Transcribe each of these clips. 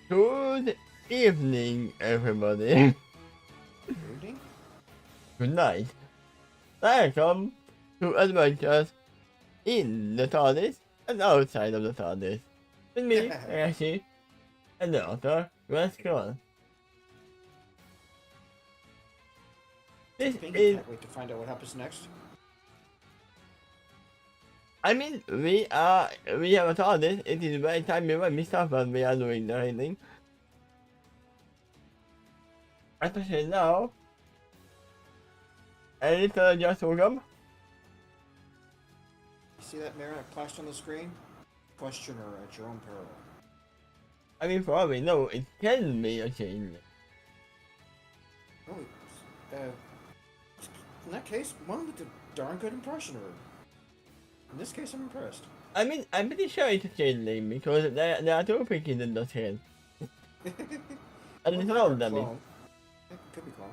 Good evening, everybody. Evening? Good night. Welcome to Adventures in the TARDIS and outside of the TARDIS. With me, Rashi, and the author, Quill. This Pinky is, can't wait to find out what happens next. I mean, we have a TARDIS. It is very timely when we start when we are doing the reading. Especially now. A little just welcome. You see that mirror flashed on the screen? Question her at your own peril. I mean, for all we know, it can be a change. Oh, in that case, one did a darn good impression of her. In this case, I'm impressed. I mean, I'm pretty sure it's a changeling because there are two pictures in the tail. And it's all of them. Clone. It could be clone.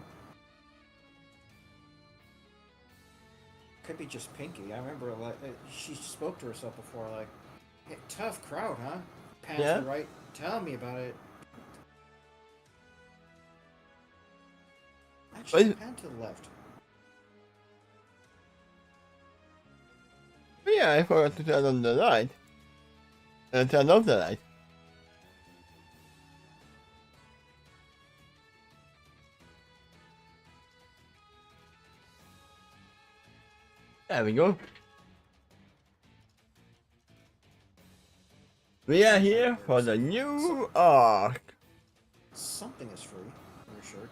Could be just Pinky. I remember like she spoke to herself before, like, hey, tough crowd, huh? Pan to the right. Tell me about it. Actually, pan to the left. Yeah, I forgot to turn on the light. And turn off the light. There we go. We are here for the new arc. Something is free on your shirt.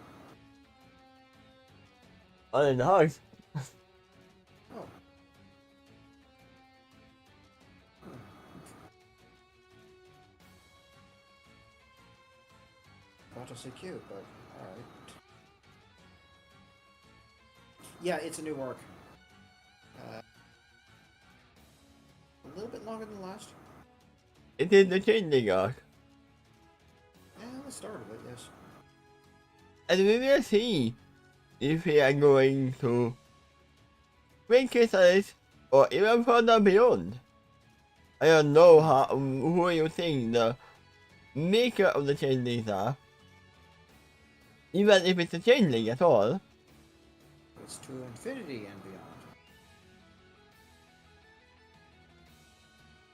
Oh, in the house. Oh. About to say cute, but alright. Yeah, it's a new arc. A little bit longer than the last. It is the changing arc. Yeah, the start of it, yes. And we will see if we are going to Twin Chrysalis or even further beyond. I don't know who you think the maker of the changelings are. Even if it's a changeling at all. It's to infinity and beyond.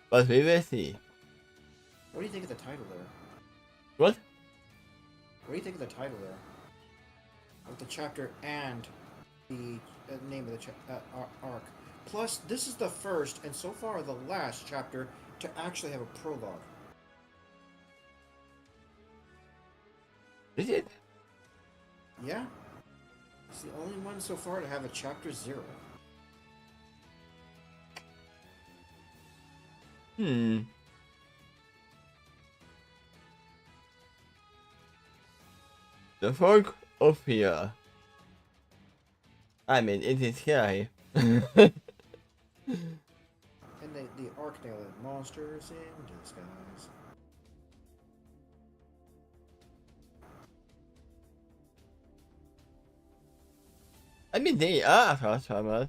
But we will see. What do you think of the title there? What? What do you think of the title there? Of the chapter and the name of the arc. Plus, this is the first and so far the last chapter to actually have a prologue. Is it? Yeah. It's the only one so far to have a chapter 0. The Fog of Fear. I mean, it is scary. And the arc nailed it. Monsters in disguise. I mean, they are Transformers.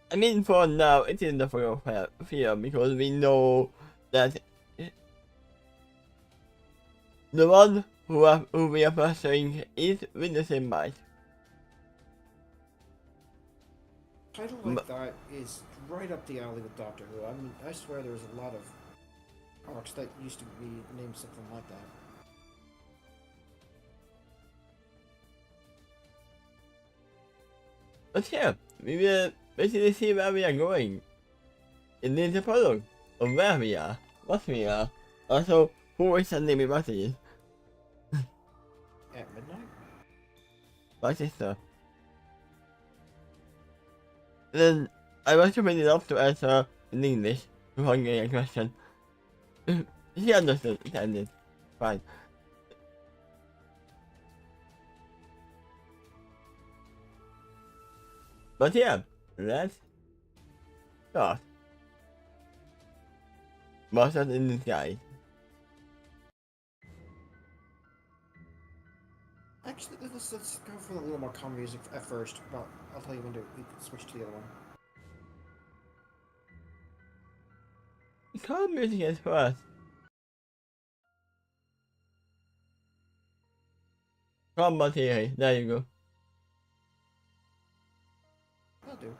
I mean, for now, it is the Fog of Fear because we know that the one who we are pursuing is with the same might. Title like that is right up the alley with Doctor Who. I mean, I swear there was a lot of arcs that used to be named something like that. But yeah, we will basically see where we are going in the prologue of where we are, what we are, also who is sending me messages. At midnight? My sister. Then I was really love to answer in English to Hungarian question. She understood it. Fine. But yeah, let's start. Monsters in Disguise. Actually, let's go for a little more calm music at first. But I'll tell you when to switch to the other one. Calm music is first. Calm material. There you go. That'll do.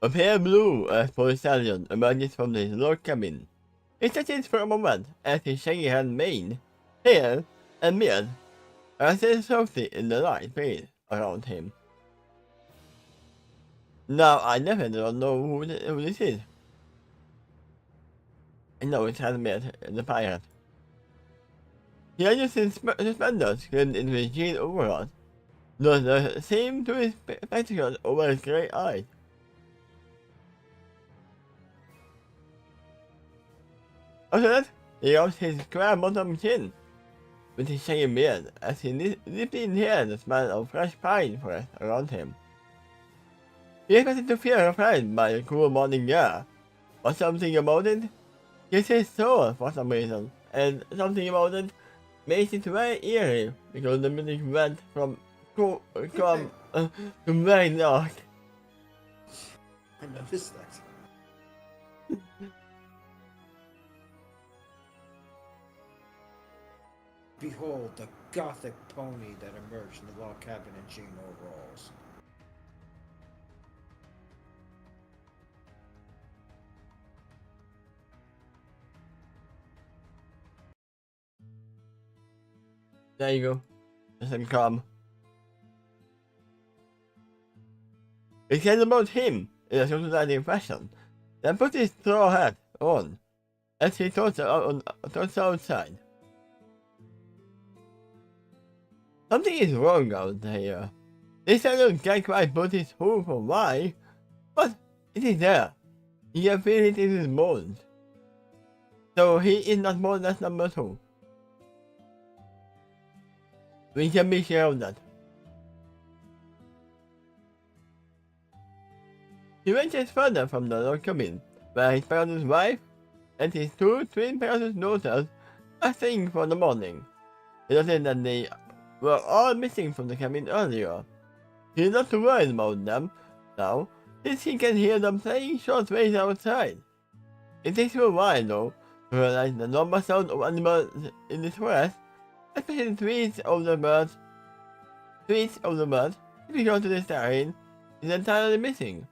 A pale blue police stallion emerges from the lower cabin. He sits for a moment as his shaggy hand mane, hair, and beard are still softly in the light fade around him. Now I definitely don't know who this is. I know it's Handmaid, the pirate. He has his suspenders screwed into his jean overalls, does the same to his spectacles over his grey eyes. After that, he rubs his square bottom chin with his shaggy beard as he deeply inhales the smell of fresh pine forest around him. He expected to feel refreshed by the cool morning air, but something about it gets his soul for some reason, and something about it makes it very eerie because the music went from cool, calm to very dark. I noticed that. Behold the gothic pony that emerged from the log cabin in jean overalls. There you go. Listen, calm. He cares about him in a society fashion, then put his straw hat on as he tossed outside. Something is wrong out here. This fellow can't quite put his hoof on why, but it is there. He can feel it in his bones. So he is not more than number 2. We can be sure of that. He ventures further from the log cabin, where his parents' wife and his 2 twin parents' daughters are staying for the morning. He noticed that they were all missing from the cabin earlier. He is not too worried about them now, since he can hear them playing short ways outside. It takes him a while though to realize the normal sound of animals in this forest, especially the tweets of the birds, typical to this terrain, is entirely missing.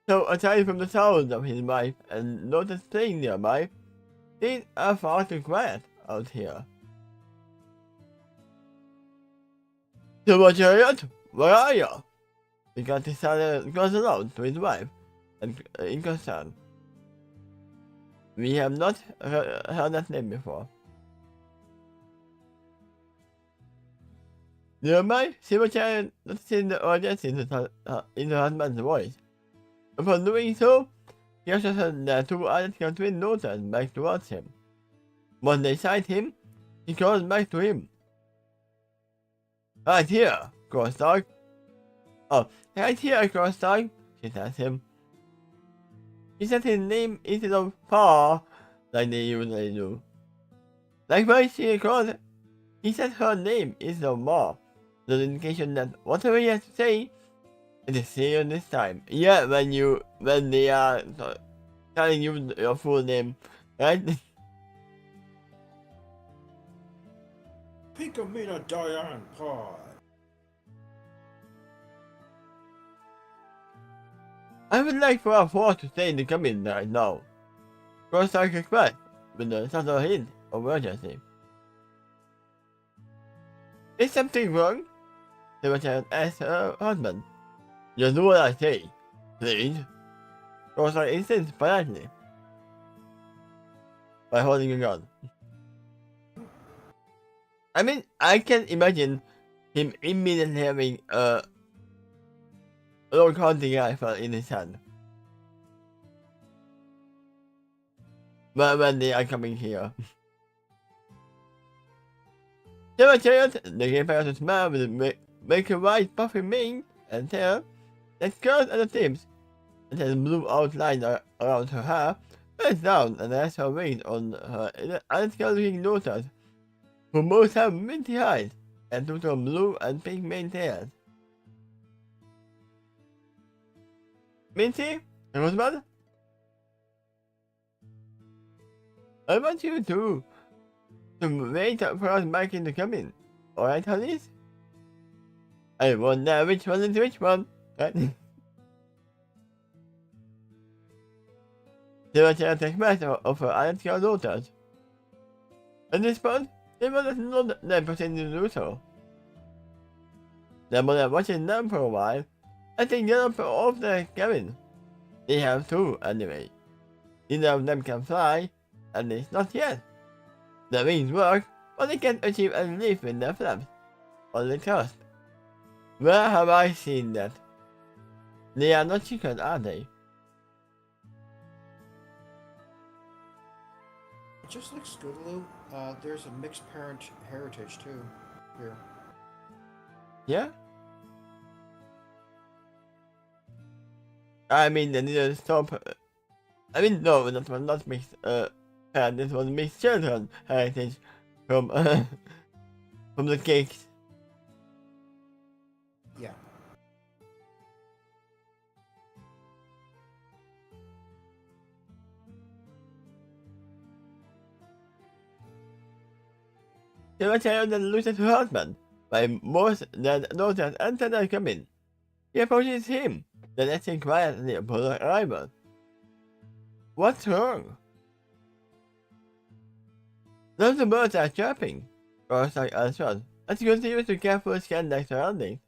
So aside from the sounds of his wife and daughters playing nearby, things are far too quiet out here. Silver Chariot, where are you? The Gattisana goes aloud to his wife, and in concern. We have not heard that name before. Nearby, Silver Chariot noticing the urgency in her husband's voice. Upon doing so, he ushers their 2 identical twin daughters back towards him. Once they sight him, he calls back to him. Right here, Crossdog. Oh, right here, Crossdog, she tells him. He said his name instead of Pa, like they usually do. Likewise, he said her name instead of Ma, the indication that whatever he has to say, it is serious this time. Yeah, when they are telling you your full name, right? Pinkamena Diane Pie. I would like for our force to stay in the cabin right now. Crossdog expressed with a subtle hint of urgency. Is something wrong? Silverchair asked her husband. Just do what I say, please. Crossdog insists politely by holding a gun. I mean, I can imagine him immediately having a long hunting rifle in his hand. But when they are coming here. Silver Chariot, the gray parrot smile with make a white puffy mane and tail that curls at the tips and has blue outline around her hair, pressed down and rests her wings on her identical-looking daughters, who both have minty eyes and total blue and pink mane tails. Minty? Rosebud? I want you to wait for us back in the cabin. Alright, honeys? I wonder which one is which one. Right? They were trying to take matter of her identical daughters. At this point, they were not them pretending to do so. Their mother watching them for a while, and they get up off the cabin. They have two, anyway. Neither of them can fly, at least not yet. Their wings work, but they can't achieve any leaf with their flaps, only thrust. Where have I seen that? They are not chickens, are they? Just like Scootaloo, there's a mixed parent heritage too here. Yeah? I mean, they need to stop. I mean, no, that was not mixed parent, this was mixed children heritage from, from the cakes. Yeah. They were tired and loses her husband, by most their daughters enter their cabin. He approaches him, then asking quietly upon her arrival. What's wrong? None of the birds are chirping, Rorschach answered, as he continues to carefully scan their surroundings.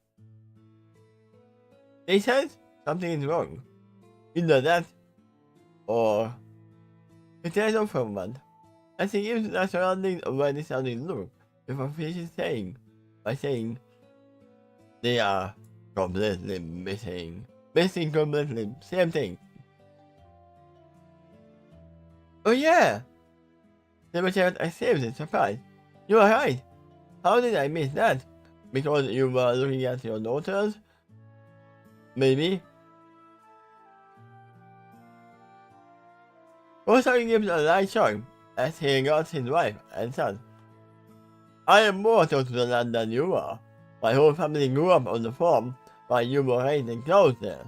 They sense something is wrong. Either that, or he stares off for a moment, as he gives their surroundings a weirdly sounding look, before finishing by saying, they are completely missing. Missing completely, same thing. Oh yeah! Sabertooth exclaims in surprise. You are right. How did I miss that? Because you were looking at your daughters? Maybe. Rorschach gives a light shock as he regards his wife and son. I am more close to the land than you are. My whole family grew up on the farm while you were raised and close there.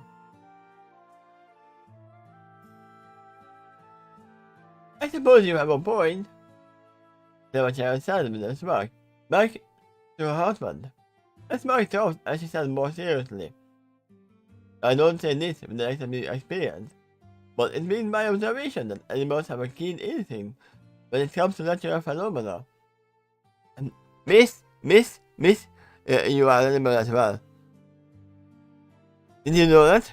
I suppose you have a point. Sabertooth said with a smirk, back to her husband. A smirk dropped as she said more seriously. I don't say this with the experience, but it's been my observation that animals have a keen instinct when it comes to natural phenomena. And Miss, you are an animal as well. Did you know that?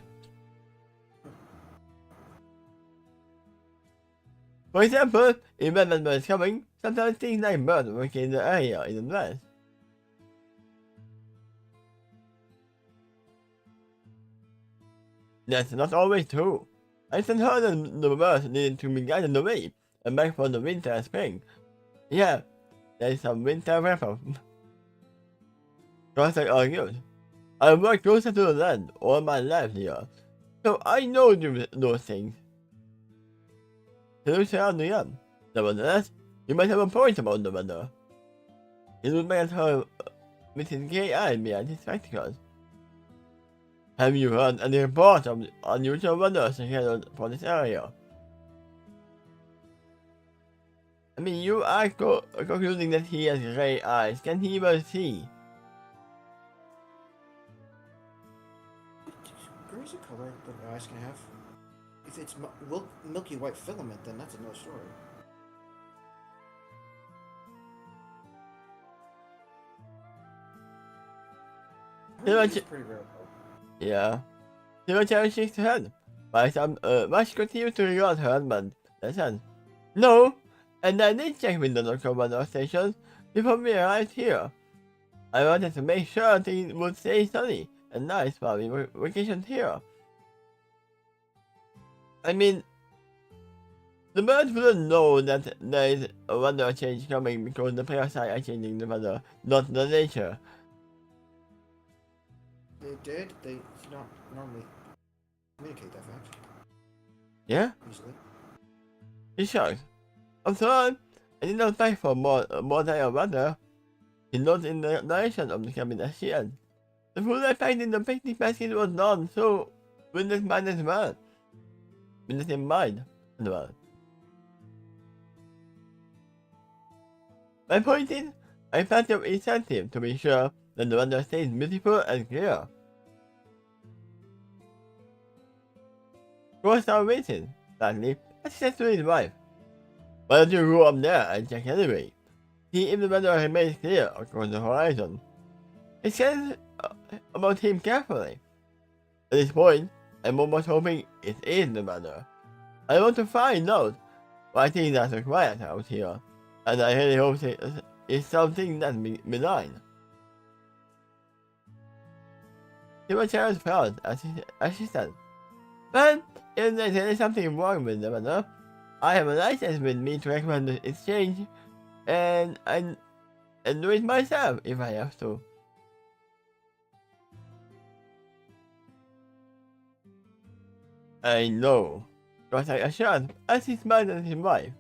For example, if when bird is coming, sometimes things like birds work in the area in advance. That's not always true. I sent her the birds needed to be guided away and back for the winter and spring. Yeah, there is some winter weather. Rorschach argued. I work closer to the land all my life here, so I know those things. He looks around again. Nevertheless, you might have a point about the weather. He looked back at her with his gay eye behind his spectacles. Have you heard any reports of unusual weather scheduled for this area? I mean, you are concluding that he has gray eyes. Can he even see? Gray's a color that eyes can have. If it's milky white filament, then that's another story. It's pretty rare. Yeah. Sabertooth shakes her head. But she continues to regard her husband. Listen. No, and I did check with the local weather stations before we arrived here. I wanted to make sure things would stay sunny and nice while we vacationed here. I mean, the birds wouldn't know that there is a weather change coming because the parasites are changing the weather, not the nature. They did. They do not normally communicate that fact Yeah? easily. He shrugged. After all, I did not fight for more than a wonder. He nodded in the direction of the cabin as she had. The food I found in the picnic basket was none, so with this mind as well. With this in mind as well. My point is, I found it incentive to be sure that the weather stays beautiful and clear. Rostar waited, sadly, as he said to his wife. Why don't you go up there and check anyway? See if the weather remains clear across the horizon. He said about him carefully. At this point, I'm almost hoping it is the weather. I want to find out why things are so quiet out here, and I really hope it's something that's benign. Timothy's proud as she said, "Well, if there's really something wrong with the weather, I have a license with me to recommend the exchange, and do it myself if I have to." I know, Rostar assured as he smiled at his wife.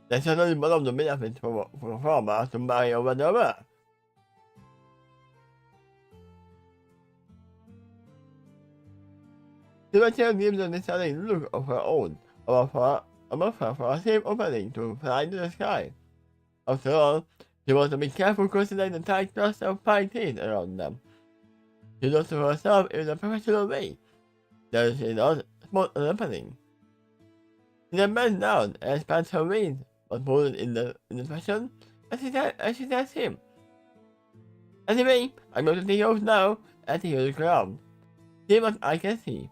There's certainly one of the benefits for farmers to marry over the world. Timothy gives a discerning look of her own above her for a safe opening to fly into the sky. After all, she wants to be careful considering the tight cluster of pine trees around them. She looks to herself in a professional way. There is not spot an opening. She then bends down and expands her wings, but folded in the fashion as she tells him. Anyway, I'm going to take off now and take the ground. See what I can see.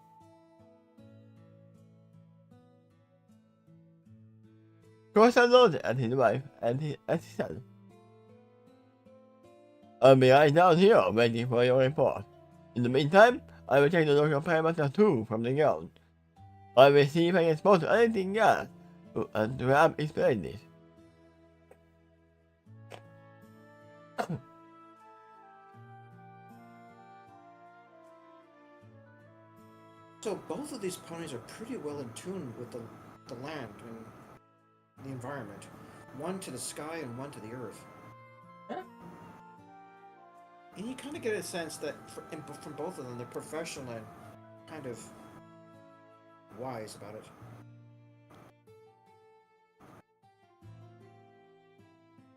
Rostar nodded at his wife as he said, I'll be right down here waiting for your report. In the meantime, I will take the local perimeter too from the ground. I will see if I can spot anything else to help explain this. So both of these ponies are pretty well in tune with the land and the environment. One to the sky and one to the earth. Yeah. And you kind of get a sense that from both of them, they're professional and kind of wise about it.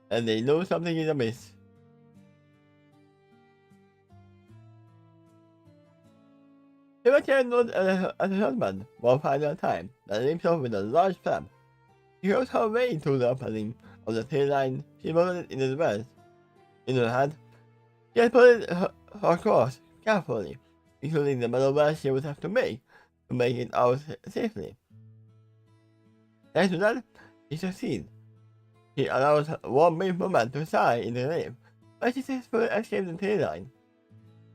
And they know something is amiss. Timothy nodded at her husband one final time, and himself with a large flap. She goes her way to the opening of the tail line she molded in advance. In her hand, she had put her course carefully, including the maneuver she would have to make it out safely. Thanks to that, she succeeds. She allows one brief moment to sigh in relief, but she successfully escapes the tail line.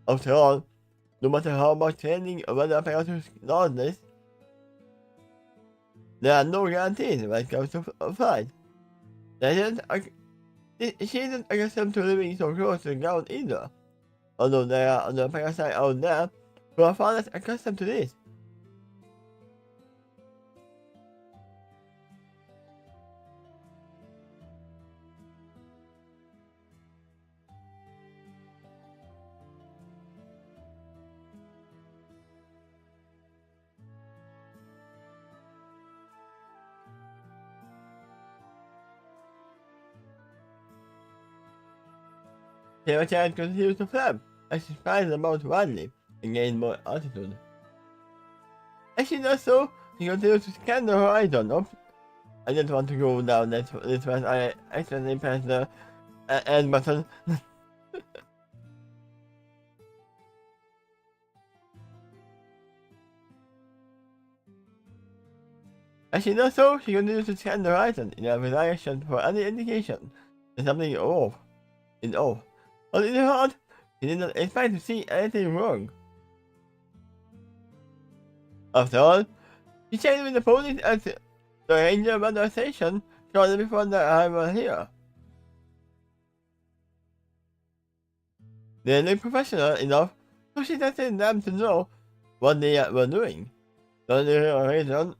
After all, no matter how much training or weather apparatus knows this, there are no guarantees when it comes to flight. She isn't accustomed to living so close to the ground either, although there are other parasites out there who are far less accustomed to this. Timothy continues to flap as she flies about wildly and gains more altitude. As she does so, she continues to scan the horizon. I didn't want to go down this fast. I accidentally pressed the end button. As she does so, she continues to scan the horizon in every direction for any indication that something is off. But in her heart, she did not expect to see anything wrong. After all, she checked with the police at the ranger weather station shortly before their arrival here. They looked professional enough, so she trusted them to know what they were doing. The only real reason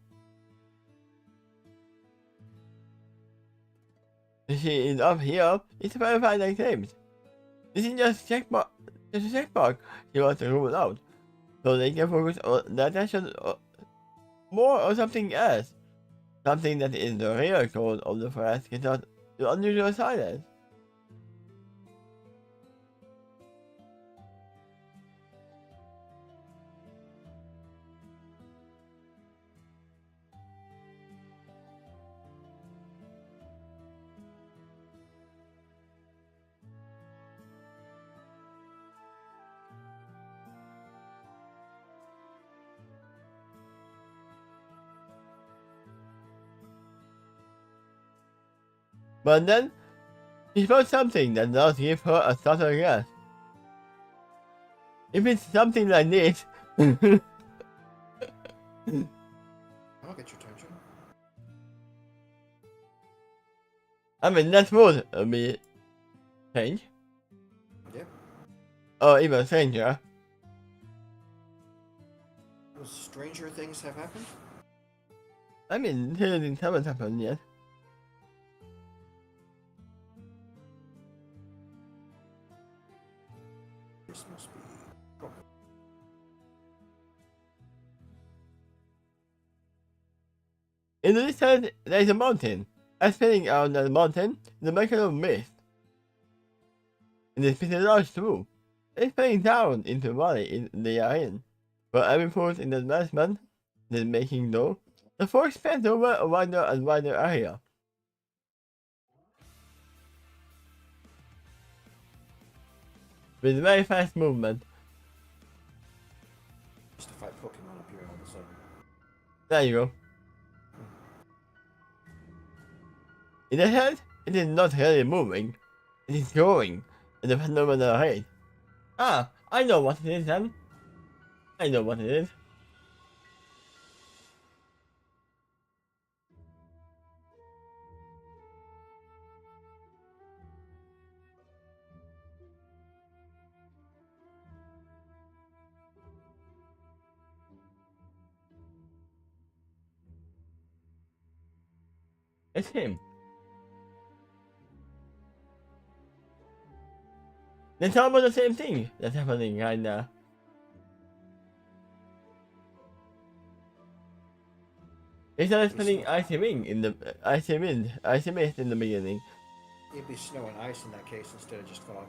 She is up here. It's to verify their claims. This is just a checkbox. She wants to rule out, so they can focus on the attention more on something else. Something that is the real cause of the forest without the unusual silence. But then, she found something that does give her a subtle yes. If it's something like this, I'll get your attention. I mean, that would be strange. Yep. Or even stranger. Stranger things have happened? I mean, things haven't happened yet. This must be... In the distance, there is a mountain. Spinning out the mountain, the making of mist. And this is a large too. It's spinning down into the valley they are in. But every foot in the advancement, the making though, the fork spans over a wider and wider area. With very fast movement. Just to fight Pokemon appear all of a sudden. There you go. In the head, it is not really moving. It is growing at a phenomenal rate. Ah, I know what it is then. I know what it is. It's him. It's almost the same thing that's happening right now. It's not spinning icy wing in the icy mist in the beginning. It'd be snow and ice in that case instead of just fog.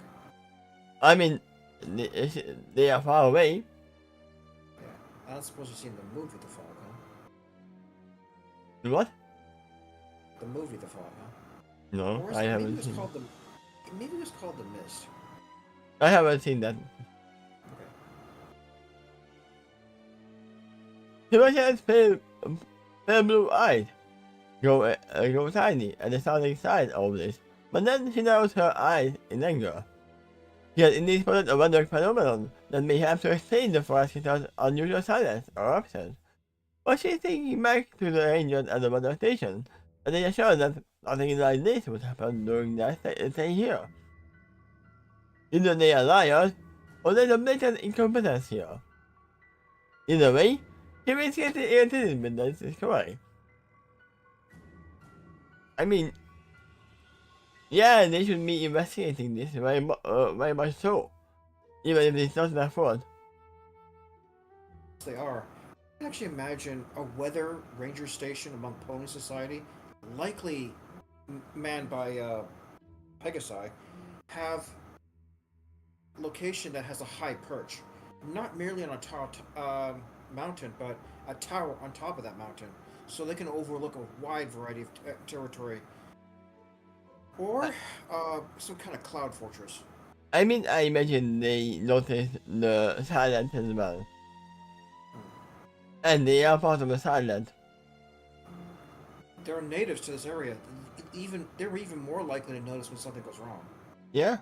I mean, they are far away. Yeah. I don't suppose you've seen the movie The Fog, huh? What? The movie The Fog, huh? No, Or I maybe haven't it was seen. called the... Maybe it was called The Mist. I haven't seen that. Okay. Sebastian's pale blue eyes go tiny at the sounding side of this, but then she narrows her eyes in anger. She has indeed spotted a wondering phenomenon that may have to explain the forest without unusual silence or absence. But she's thinking back to the rangers at the weather station, and they assure that nothing like this would happen during their stay here. Either they are liars, or there's a blatant incompetence here. Either way, he is getting irritated with this discovery. I mean, yeah, they should be investigating this very much so, even if it's not their fault. They are. I can actually imagine a weather ranger station among Pony Society, likely manned by Pegasi, have location that has a high perch, not merely on a top mountain, but a tower on top of that mountain, so they can overlook a wide variety of territory, or some kind of cloud fortress. I mean, I imagine they noticed the silence as well. And they are part of the silence. There are natives to this area. They're even more likely to notice when something goes wrong. Yeah.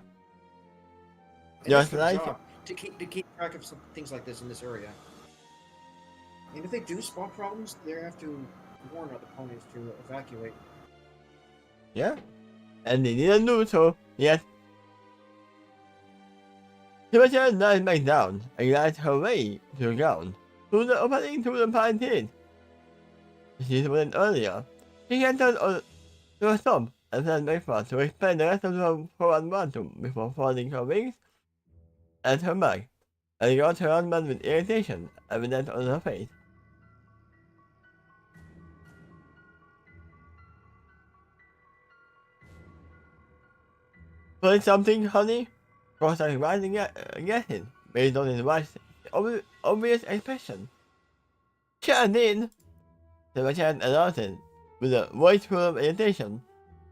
And Just it's their like job to keep track of some things like this in this area. And if they do spot problems, they have to warn other ponies to evacuate. yeah, and they didn't do so yet. Sebastian lies back down and glides her way to the ground, through the opening to the pine pit. She went earlier. She entered to a stop and then breakfast to explain the rest of the forward quantum before folding her wings and her back, and got her husband with irritation evident on her face. Play something, honey? Cross started rising guessing, based on his wife's obvious expression. Sure did, Sebastian announced with a voice full of irritation.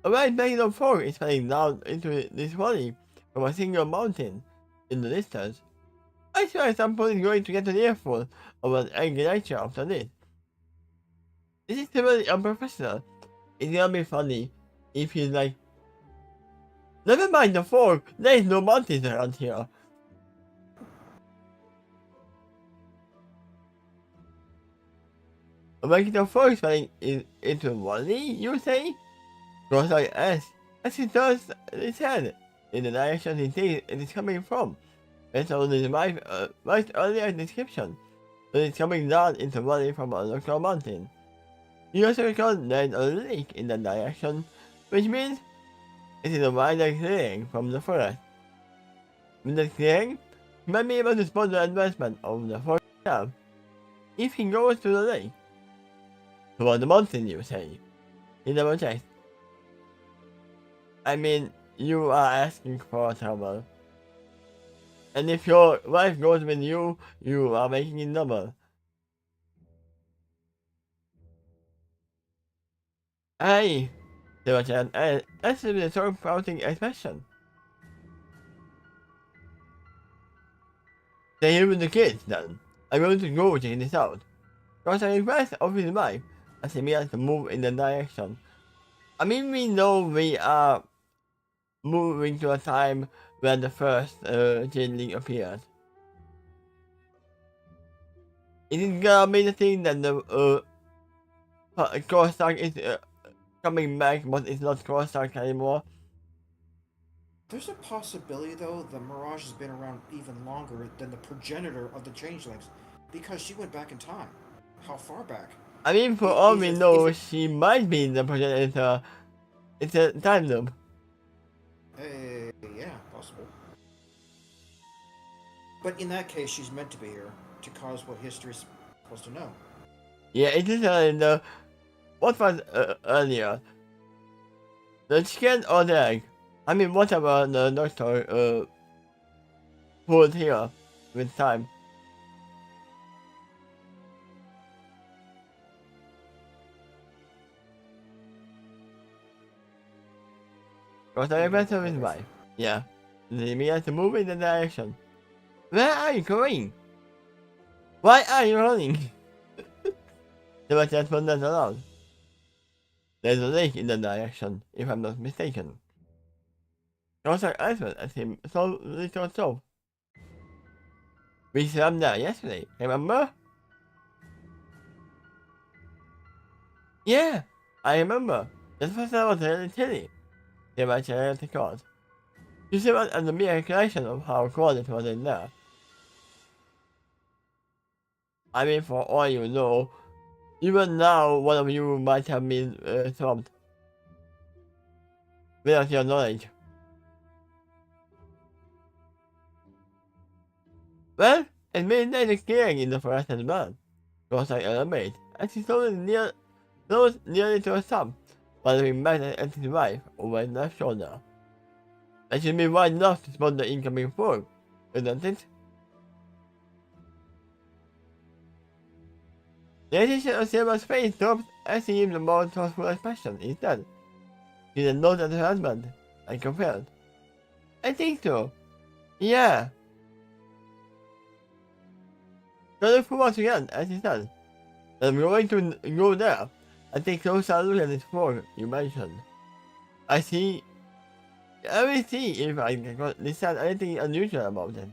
A wide bag of fog is falling down into this valley from a single mountain in the distance. I swear someone is going to get an earful of an angry lecture after this. This is really unprofessional. It's gonna be funny if he's like, never mind the fog, there is no mountains around here. Making the fog is falling into a valley, you say? Cross-eyed asked, as he turns his head in the direction he thinks it is coming from. Based on his wife's earlier description, that it's coming down into the valley from a local mountain. You also recall there is a lake in that direction, which means it is a wider clearing from the forest. With the clearing, he might be able to spot the advancement of the forest itself. If he goes to the lake, toward the mountain, you say. He double checks. I mean, you are asking for trouble. And if your wife goes with you, you are making it double. Hey, Sebastian, that's the sort of pouting expression. Stay here with the kids, then. I'm going to go check this out. Because I request of his wife, as he begins to move in the direction. I mean, we know we are moving to a time when the first changeling appeared. Is it gonna be the thing that the Corsac is coming back, but it's not Corsac anymore? There's a possibility, though, the Mirage has been around even longer than the progenitor of the Changelings, because she went back in time. How far back? I mean, for all we know, she might be the progenitor. It's a time loop. Yeah, possible. But in that case, she's meant to be here to cause what history is supposed to know. Yeah, it is the what was earlier, the chicken or the egg? I mean, whatever the doctor pulled here with time. Was I better with wife? Yeah. They began to move in the direction. Where are you going? Why are you running? Sebastian wondered aloud. There's a lake in the direction, if I'm not mistaken. Rosa answered as he slowly thought so. We swam there yesterday, remember? Yeah, I remember. That first I was really chilly. Sebastian recalled. You see what and the mere recollection of how cold it was in there. I mean, for all you know, even now one of you might have been swamped. Without your knowledge. Well, it made a clearing in the forest as well. Rosai elaborated, as he slowly nearly to a stop, following back at his wife over his left shoulder. It should be wide enough to spot the incoming fog, isn't it? The attention of Silver's face dropped as he gave the more thoughtful expression instead. She then looked at her husband and confirmed. I think so. Yeah. They looked forward again as he said, I'm going to go there and take a closer look at this fog you mentioned. I will see if I can discern anything unusual about it.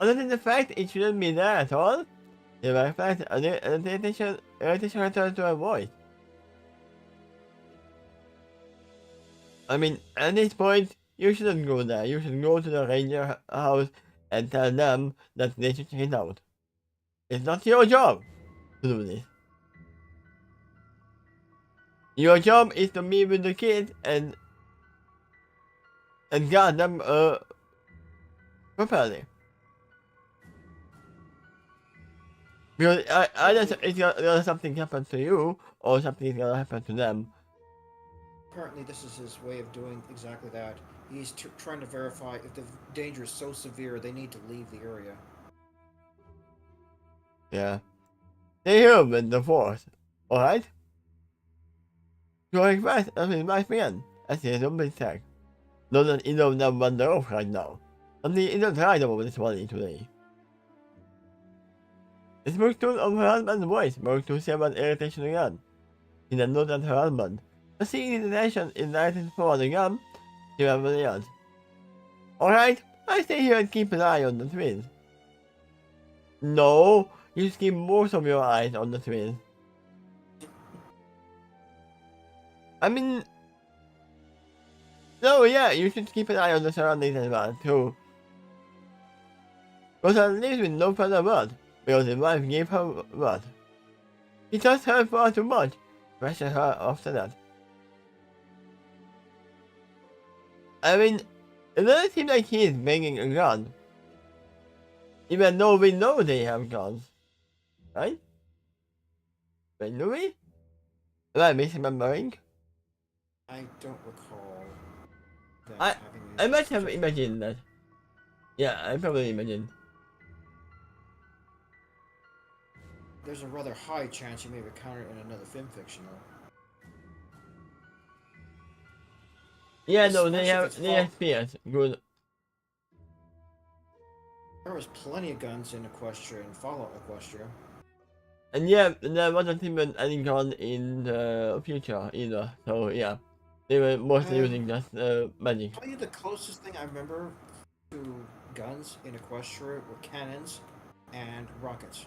Other than the fact it shouldn't be there at all, the very fact an irritation returned to her voice. I mean, at this point, you shouldn't go there. You should go to the ranger house and tell them that they should check it out. It's not your job to do this. Your job is to meet with the kids and guard them properly. Because either it's gonna something happen to you or something is gonna happen to them. Apparently, this is his way of doing exactly that. He's trying to verify if the danger is so severe they need to leave the area. Yeah. Stay here with the force, alright? Your request is my friend. I see no mistake. Know that you don't know what they're off right now. Something isn't right about this one today. It spoke to of her husband's voice, spoke to Sarah's irritation again. He then noted at her husband. The seeing irritation is lighted for the gun, she yelled. Alright, I stay here and keep an eye on the twins. No, you just keep most of your eyes on the twins. I mean, no, yeah, you should keep an eye on the surroundings as well, too. Rosa leaves with no further word, because his wife gave her word. He trusts her far too much, pressured her after that. I mean, it doesn't seem like he is bringing a gun. Even though we know they have guns. Right? Wait, do we? Am I misremembering? I don't recall them I having I must have specific- imagined that. Yeah, I probably imagined. There's a rather high chance you may have encountered in another film fiction, though. Yeah, This no, they much of it's have spears. Good. There was plenty of guns in Equestria and Fallout Equestria. And yeah, there wasn't even any gun in the future either. So yeah, they were mostly using just magic. Tell you the closest thing I remember to guns in Equestria were cannons and rockets.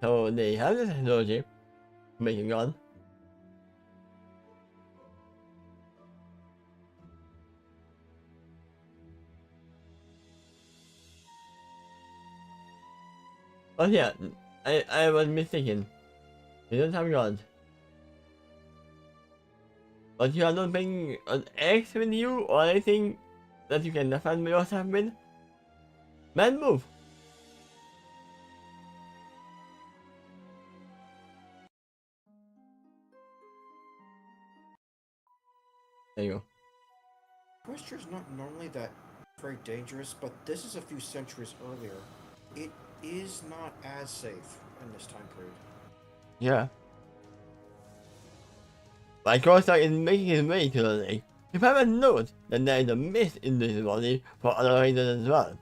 So they have the technology to make a gun. But yeah, I was mistaken. You don't have guns. But you are not bringing an axe with you or anything that you can defend yourself with? Man, move! There you go. Equestria is not normally that very dangerous, but this is a few centuries earlier. It is not as safe in this time period. Yeah. My Corsair is making his way to the lake. He probably knows that there is a mist in this body for other reasons as well.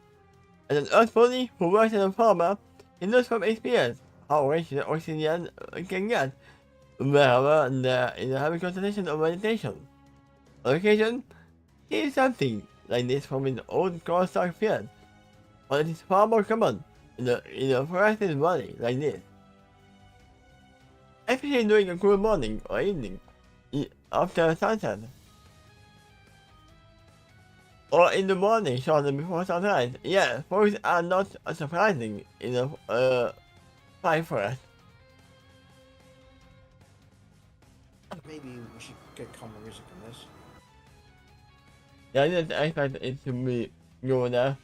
As an Earth body who works as a farmer, he knows from experience how rich the oxygen can get wherever there is a heavy concentration of vegetation. On occasion, he sees something like this from his own Corsair field, but it is far more common in a forested body like this. Especially during a cool morning or evening, after sunset. Or in the morning, shortly before sunrise. Yeah, fogs are not surprising in a pine forest. Maybe we should get calmer music in this. Yeah, I didn't expect it to be go there.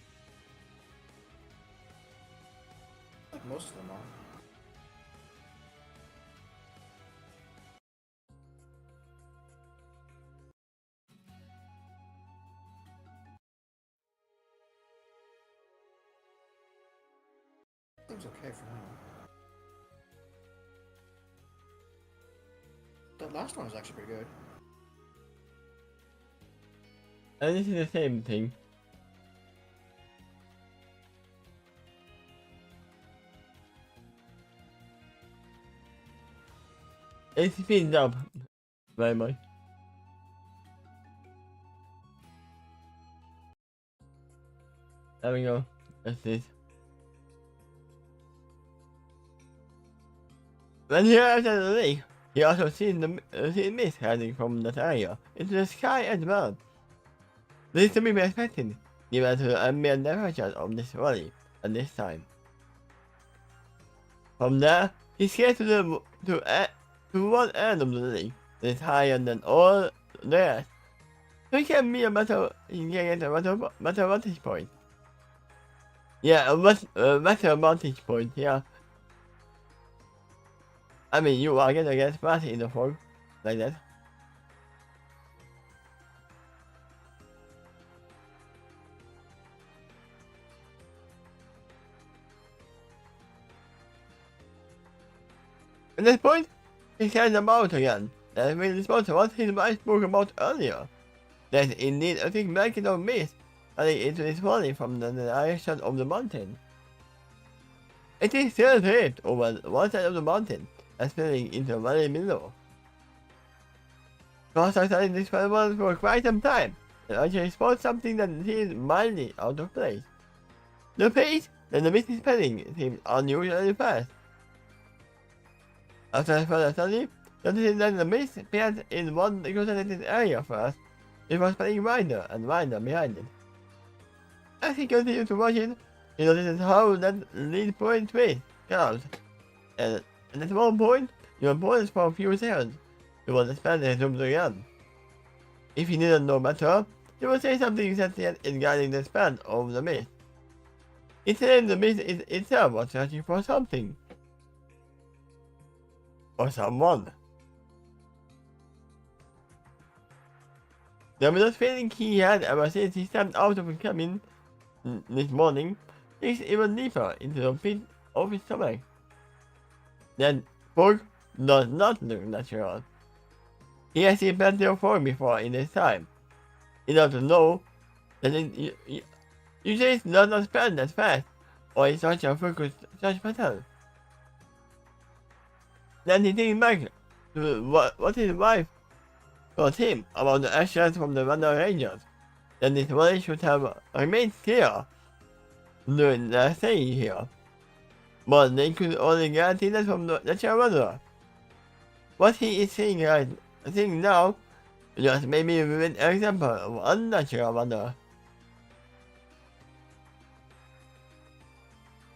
Like most of them are. Seems okay for now. That last one was actually pretty good. And this is the same thing. It speeds up very much. There we go. That's this. When he arrives at the lake, he also sees the mist heading from that area into the sky as well. This is to be expected, given the ambient temperature of this valley at this time. From there, he skates to to one end of the league that is higher than all the rest. So he can be a better, he can get a better vantage point. Yeah, a better vantage point, yeah. I mean, you are gonna get spotted in the fog, like that. At this point, he stands about again, and will respond to what his wife spoke about earlier. That indeed a thick blanket of mist running into his body from the direction of the mountain. It is still draped over one side of the mountain and spilling into the valley below. Cross are studying this phenomenon for quite some time, and actually spot something that seems mildly out of place. The pace that the mist is spreading seems unusually fast. After further study, noticing that the mist appeared in one concentrated area first, it was spreading wider and wider behind it. As he continued to watch it, he noticed how that lead point twists, curves, and at one point, he was paused for a few seconds before the span zoomed again. If he didn't know better, he would say something sentient in guiding the span of the mist. It seemed the mist itself was searching for something. Or someone. The ominous feeling he had ever since he stepped out of the cabin this morning digs even deeper into the pit of his stomach. That fog does not look natural. He has seen plenty of fog before in his time, enough to know that it usually does not spread that fast or in such a focused search pattern. Then he thinks back to what his wife told him about the actions from the Vandal Rangers, that his worry should have remained clear during their stay here. But they could only guarantee that from the natural wanderer. What he is seeing now just maybe an example of unnatural wanderer.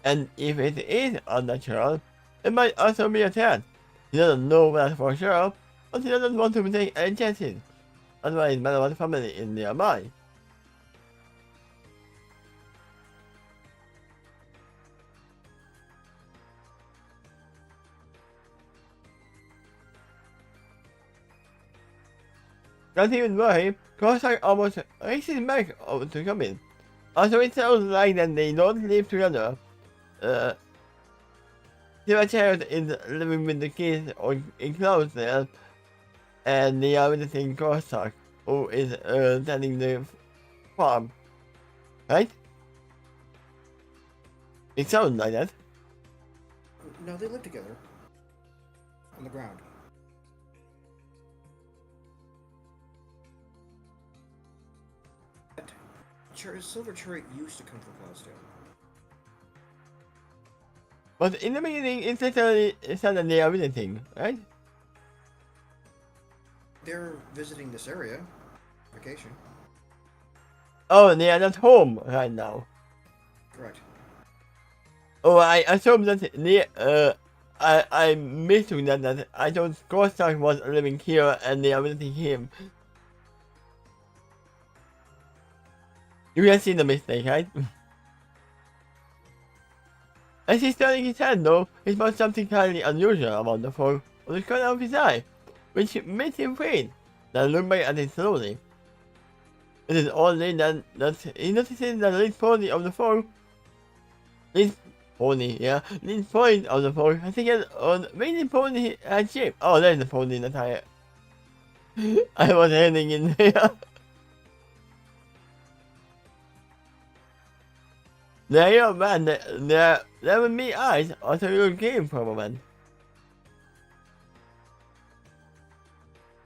And if it is unnatural, it might also be a threat. He doesn't know that for sure, but he doesn't want to take any chances. Otherwise, Manawan's family is nearby. Not even worry, Cossack almost races back over to come in. Also, it sounds like that they don't live together. Their child is living with the kids or enclosed there, and they are visiting Cossack, who is tending the farm. Right? It sounds like that. No, they live together. On the ground. Silver Chariot used to come from Cloudstone. But in the beginning, it's literally said that they are visiting, right? They're visiting this area. Vacation. Oh, they are not home right now. Correct. Oh, I assume that they, I mistook that I thought Cossack was living here and they are visiting him. You can see the mistake, right? As he's turning his head though, he spots something highly unusual about the fog on the corner of his eye, which made him afraid. Then look back at it slowly. It is only then that he notices the lead pony of the fog. Lead point of the fog has taken on mainly pony and shape. Oh, there's the pony that I was heading in there. There you are, man. There will be eyes onto your game for a moment.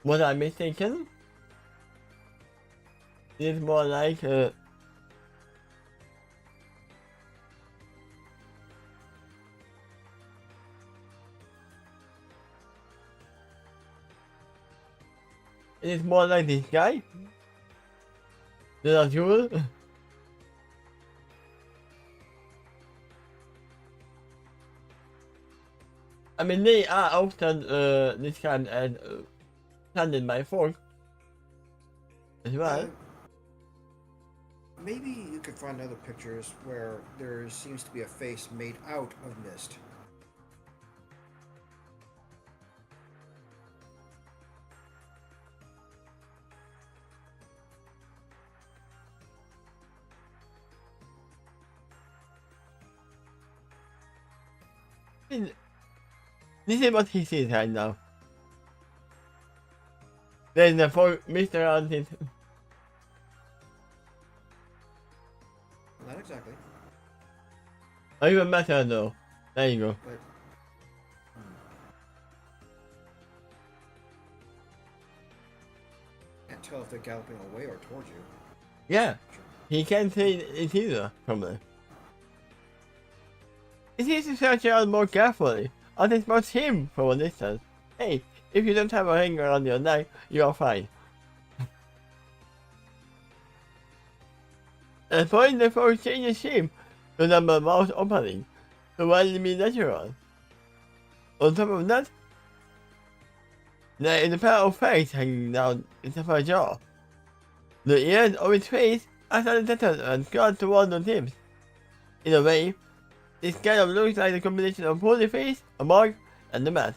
Was I mistaken? It's more like it's more like this guy. The jewel. I I mean, they are often this kind and planted by folk as well. Maybe you could find other pictures where there seems to be a face made out of mist. I mean, this is what he sees right now. There's a folk mist around it. Not exactly. Or even better though. There you go. But, can't tell if they're galloping away or towards you. Yeah. He can't say it either, probably. It needs to search around more carefully. I think spots him from a distance. Hey, if you don't have a ring around your neck, you are fine. At point the folk changes shape to number mouth opening to wildly natural. On top of that, there is a pair of fangs hanging down its upper jaw. The ears of its face are saturated and curved toward the tips. In a way, this kind of looks like a combination of holy face, a mark, and a mat.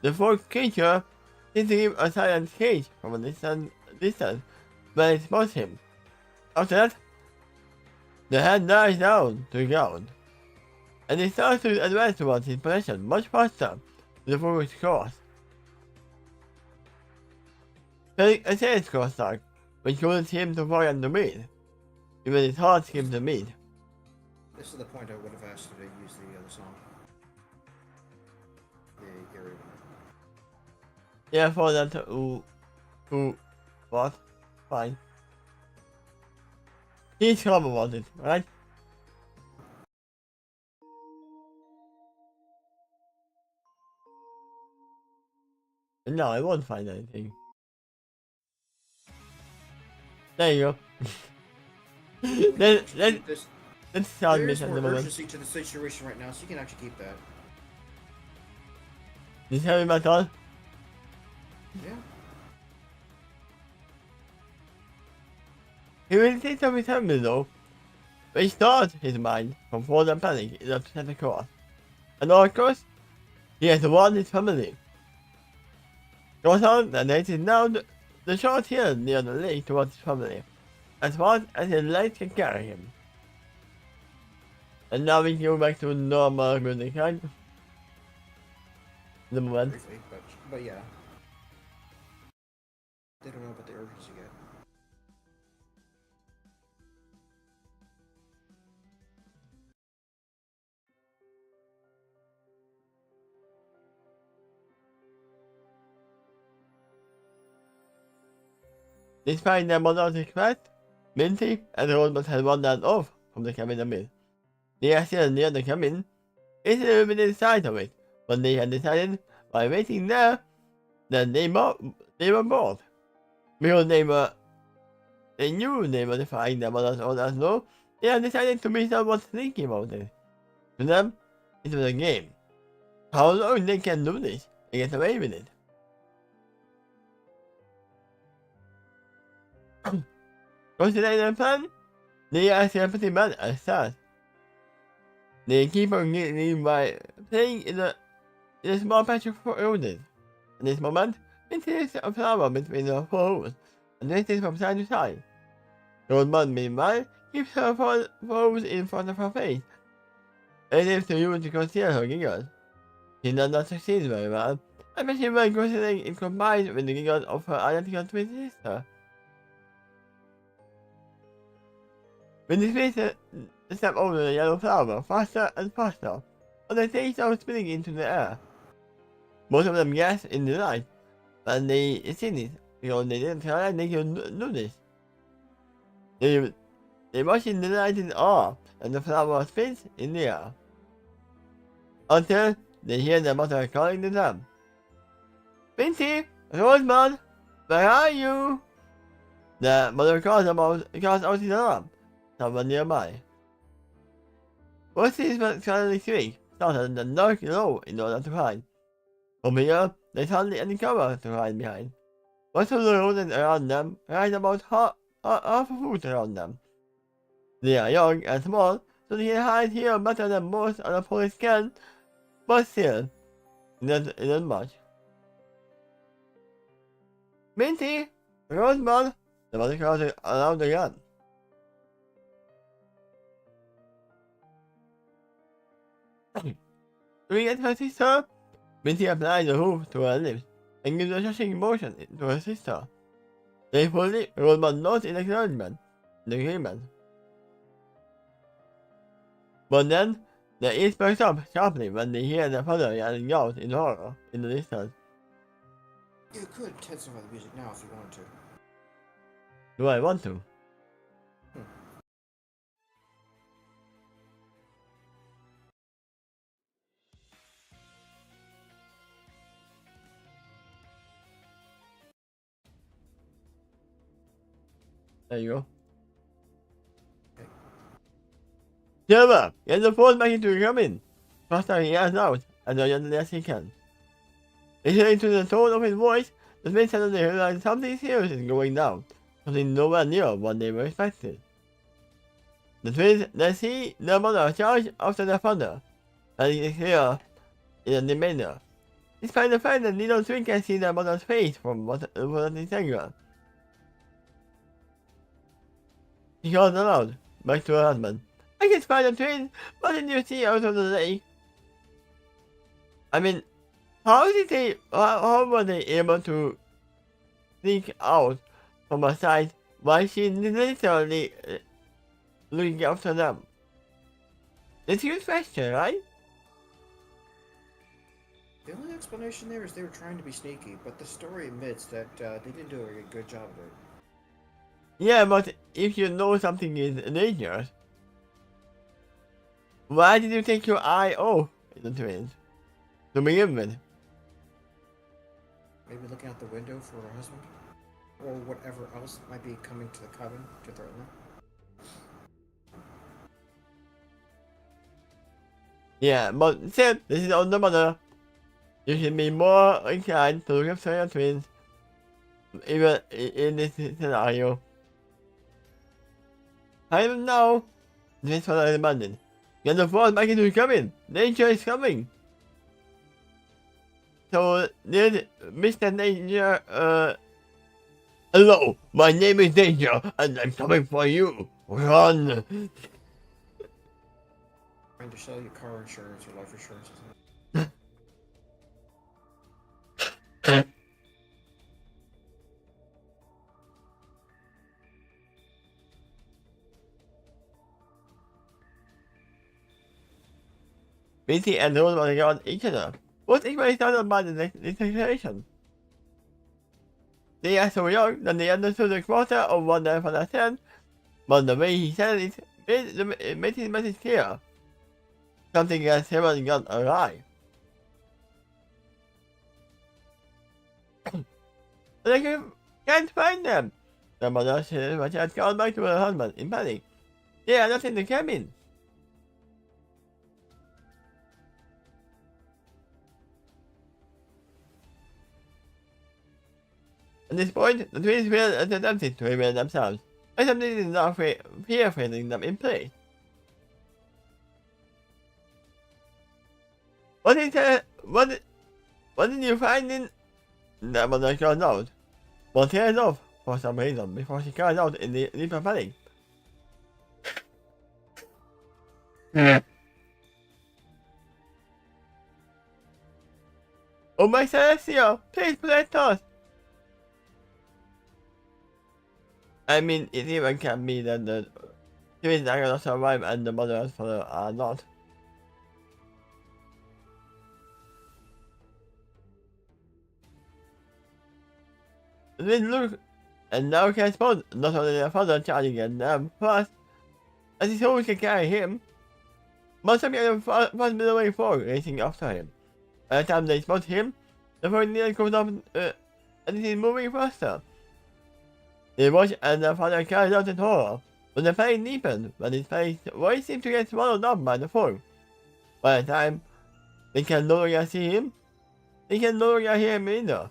The folk creature seems to give a silent cage from a distance when it spots him. After that, the head dies down to the ground, and it starts to advance towards his possession much faster than the folk's course. Telling a sales course dark, which causes him to forget to breathe. Even his heart skips a beat. This is the point I would have asked you to use the other song. The eerie one. Yeah, for that, what? Fine. He's calm about it, right? No, I won't find anything. There you go. Let's start There this is at more the moment. urgency to the situation right now, so you can actually keep that. This heavy metal. Yeah. He will take some his helmet though, which starts his mind from further panic enough to set a course. And of course, he has warned his family. Goes on that it is now the short hill near the lake towards his family, as far as his legs can carry him. And now we go back to normal music, right? The moment. Briefly, but yeah. They don't know about the urgency yet. Despite their mother's request, Minty and Rosemont had wandered off from the cabin a bit. They are still near the cabin. It's a little bit inside of it, but they had decided while waiting there that they were bored. Because they knew they were defying their mother's orders though, they had decided to be somewhat sneaky about it. To them, it was a game. How long they can do this and get away with it. Considering their plan, they are still pretty bad at start. They keep on getting by playing in a small patch of roses. At this moment, it is a flower between the four holes, and races from side to side. The old man, meanwhile, keeps her foes in front of her face, as if to use to conceal her giggles. She does not succeed very well, especially when considering it combined with the giggles of her identical twin sister. When the species step over the yellow flower faster and faster, and they take start spinning into the air. Most of them gasp in delight, but they see this because they didn't realize they could do this. They watch in delight in awe as the flower spins in the air, until they hear their mother calling to them. Binty, Rosemont, where are you? The mother calls out in alarm. Someone nearby. What's this suddenly shriek? started the dark low in order to hide. From here, there's hardly any cover to hide behind. Most of the rodents around them hide about half a foot around them. They are young and small, so they can hide here better than most other police can, but still, it isn't much. Minty, Rosebud, the mother shouted aloud again. Looking at her sister, Minty applied the hoof to her lips and gave a shushing motion to her sister. Thankfully, Rosebud nodded in acknowledgement and agreement. But then, their ears perked up sharply when they hear their father yelling out in horror in the distance. You could intensify the music now if you wanted to. Do I want to? There you go. Silver, get the phone back into the cabin. Faster he yells out, as urgently as he can. Listening to the tone of his voice, the twins suddenly realized something serious is going down, something nowhere near what they were expecting. The twins then see their mother charge after their father, and it is clear in the demeanor. Despite the fact that little twins can see their mother's face from what is angle. She calls aloud, back to her husband. I can spy the twins. What did you see out of the lake? I mean, how were they able to sneak out from her side while she literally looking after them? It's a huge question, right? The only explanation there is they were trying to be sneaky, but the story admits that they didn't do a good job of it. Yeah, but if you know something is dangerous, why did you take your eye off the twins to begin with? Maybe looking out the window for her husband? Or whatever else might be coming to the cabin to threaten them? Yeah, but still, this is on the mother. You should be more inclined to look after your twins, even in this scenario. I don't know. This is what I demanded. Get the force back into the cabin. Danger is coming. So, did Mr. Danger, hello, my name is Danger, and I'm coming for you. Run. Trying to sell you car insurance or life insurance. Minty and Rose were around each other. What equally startled by the situation? They are so young that they understood a quarter of what their father said, but the way he said it made his message clear. Something has never gone awry. But I can't find them. The mother said, but she had gone back to her husband in panic. They are not in the cabin. At this point, the twins feel attempted to reveal themselves, but something is not fear holding them in place. What did you find in... The mother called out, but tears off for some reason before she cries out in the deeper panic. Oh my Celestial, please protect us! I mean, it even can be that the twins are gonna survive and the mother and father are not. The twins look and now can spot not only their father charging at them first, as his horse can carry him, but some kind of fast middleweight fog racing after him. By the time they spot him, the fog nearly comes up and it is moving faster. They watch as their father cries out in horror, but the pain deepens when his voice seems to get swallowed up by the fog. By the time They can no longer see him. They can no longer hear him either.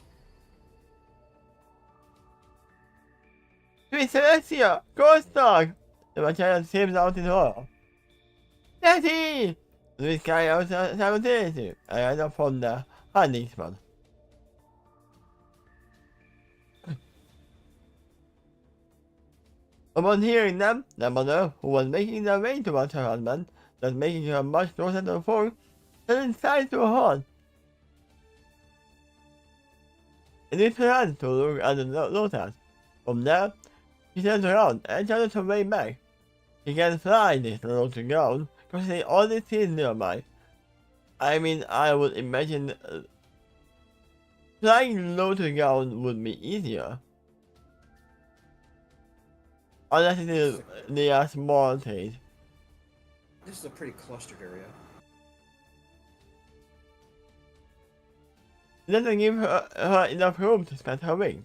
Sweet Celestia! Ghost Dog! The Machado seems out in horror. Daddy! This guy out simultaneously. I end up from the hunting spot. Upon hearing them, the mother, who was making their way towards her husband, thus making her much closer to the phone, suddenly started to a halt. It is her hand to look at the lotus. From there, she turns around and tries her way back. She can fly this low to ground because they only see nearby. I mean, I would imagine flying low to ground would be easier. Unless it is near a small stage. This is a pretty clustered area. It doesn't give her enough room to spread her wings.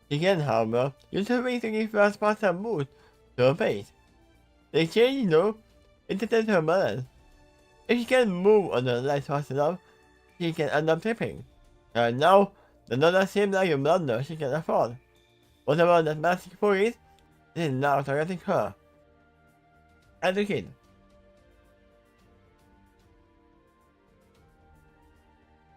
She can, however, use her wings to give her a faster boost to her face. The exchange, though, intercepts her balance. If she can move on the light fast enough, she can end up tripping. And now, the dollar seems like a blunder she can afford. Whatever that magic force is, it is now targeting her. And the kid.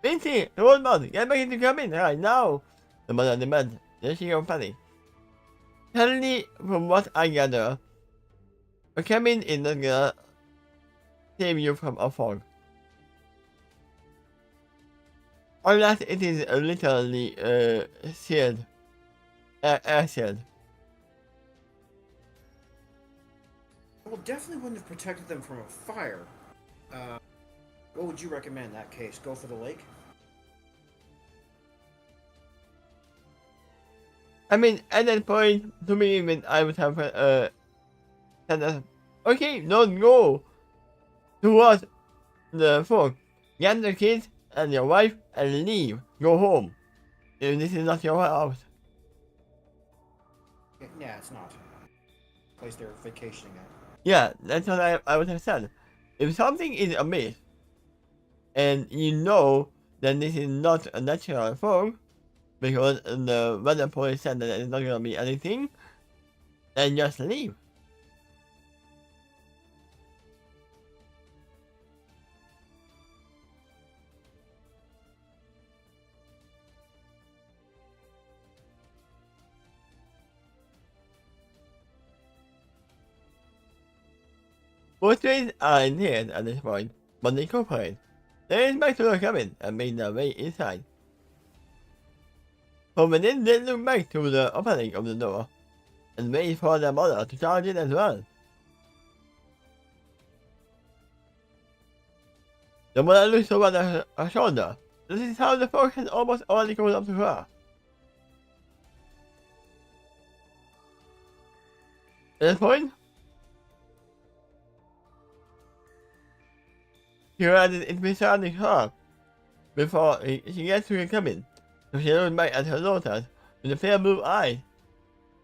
Vinci, the old man, get back into the cabin right now! The mother demands. Then she goes panic. Suddenly, from what I gather, a cabin is not gonna save you from a fog. Unless it is literally sealed. Air sealed. Well, definitely wouldn't have protected them from a fire. What would you recommend in that case? Go for the lake? I mean, at that point, to me, even I would have said that, okay, don't go towards the fog. Get the kids and your wife and leave. Go home. If this is not your house. Yeah, it's not. Place they're vacationing at. Yeah, that's what I would have said. If something is amiss, and you know that this is not a natural fog, because the weather police said that it's not gonna be anything, then just leave. Both trains are in here at this point, but they cooperate. They is back to the cabin and make their way inside. From within, they look back to the opening of the door and wait for their mother to charge in as well. The mother looks over her shoulder. This is how the fog has almost already gone up to her. At this point, she realizes it's been surrounding her before she gets to the cabin. So she looks back at her lotus with a pale blue eye.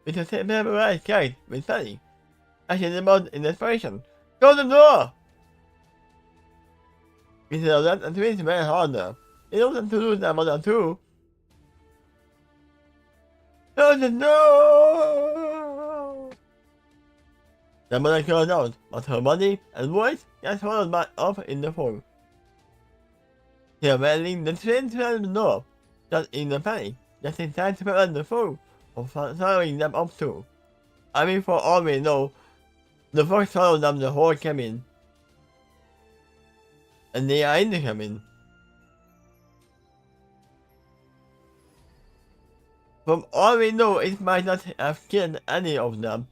With her pale blue eyes carried with panic. As she demands in desperation, "Close the door!" Instead of that, the twins ran harder. They don't want to lose their mother too. Close the door! The mother called out, but her body and voice got swallowed back up in the fog. Here, wailing, the twins ran the door, just in the panic, just in time to prevent the fog from swallowing them up too. I mean, for all we know, the fog swallowed them the whole cabin. And they are in the cabin. From all we know, it might not have killed any of them.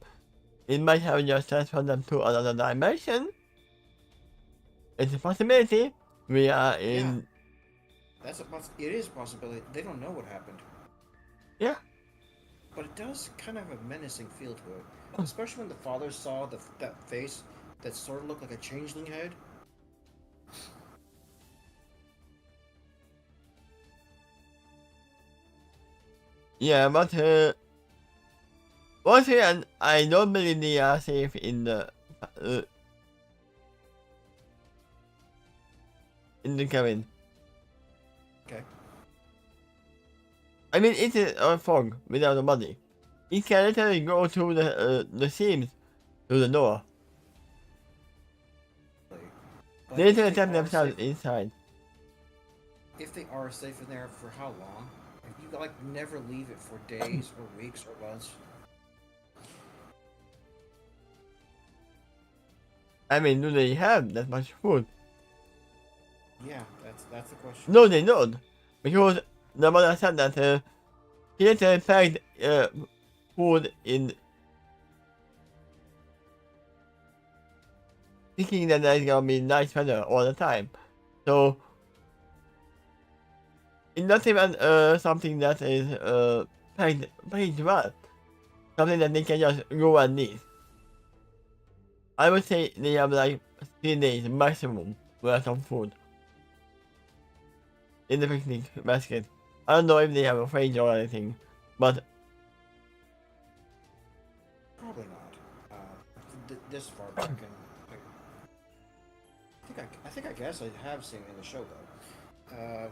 It might have just transferred them to another dimension. It's a possibility. We are in... Yeah. It is a possibility. They don't know what happened. Yeah. But it does kind of have a menacing feel to it. Especially when the father saw that face that sort of looked like a changeling head. Yeah, but once again, I don't believe they are safe in the in the cabin. Okay. I mean, it's a fog without a body. It can literally go through the seams to the door. But They if literally they trap are themselves safe, inside. if they are safe in there, for how long? If you like never leave it for days or weeks or months. I mean, do they have that much food? Yeah, that's the question. No, they don't. Because the mother said that he literally packed food in thinking that there's gonna be nice weather all the time. So it's not even something that is packed well. Something that they can just go and eat. I would say they have like 3 days maximum worth of food in the picnic basket. I don't know if they have a fridge or anything, but Probably not. This far back, and I think I guess I have seen it in the show though.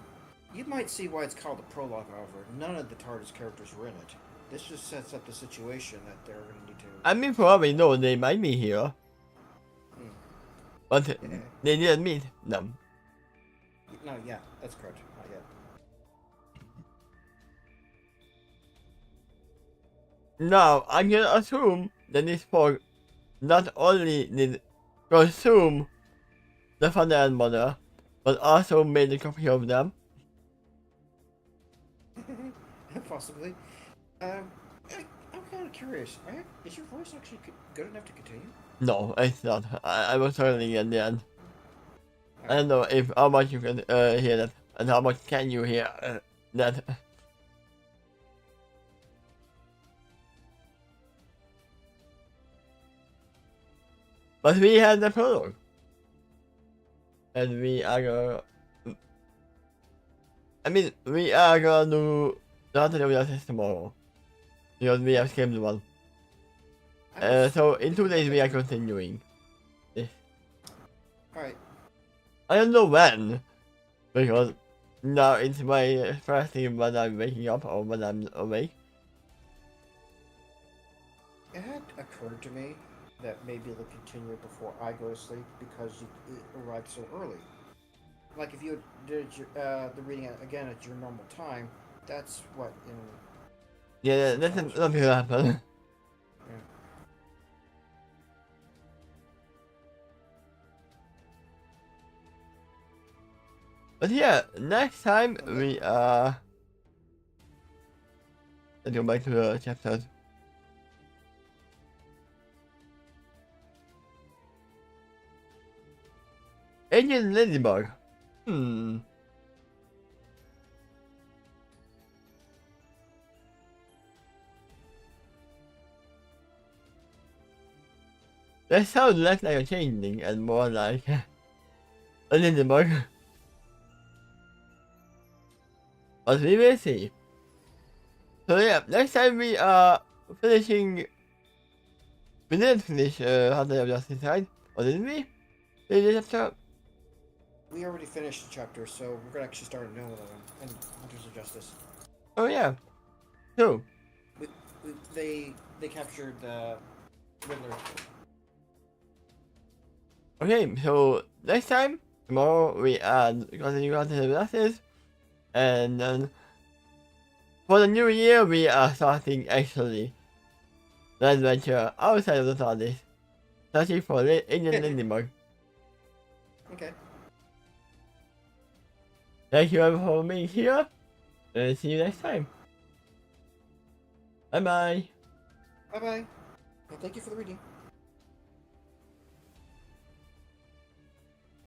You might see why it's called the prologue. However, none of the TARDIS characters were in it. This just sets up the situation that they're going to need to. I mean probably no, they might be here, but Yeah. they didn't meet them. No, yeah, that's correct. Not yet. Now I'm gonna assume that this fog not only did consume the father and mother, but also made a copy of them. Possibly. I'm kind of curious. Is your voice actually good enough to continue? No, it's not. I was turning at the end. I don't know if how much you can hear that, and how much can you hear that. But we had the prologue, and we are gonna. I mean, we are gonna do not the Justice tomorrow, because we have skipped one. So in 2 days we are continuing this. Alright. I don't know when, because now it's my first thing when I'm waking up or when I'm awake. It had occurred to me that maybe they'll continue it before I go to sleep because it arrived so early. Like if you did the reading again at your normal time, that's what in. Yeah, that's not gonna happen. Yeah. But yeah, next time we let's go back to the chapters. Agent Ladybug. That sounds less like a changeling and more like a ladybug. But we will see. So yeah, next time we are finishing. We didn't finish Hunter of Justice, right? Or did we? Did we chapter? We already finished the chapter, so we're gonna actually start a new one and Hunters of Justice. Oh yeah. So. They captured the Riddler. Okay, so next time, tomorrow we are continue Hunter of Justice, and then for the new year we are starting actually the adventure outside of the TARDIS, searching for Agent Ladybug. Okay. Thank you everyone for being here, and see you next time. Bye bye. Bye bye. And thank you for the reading.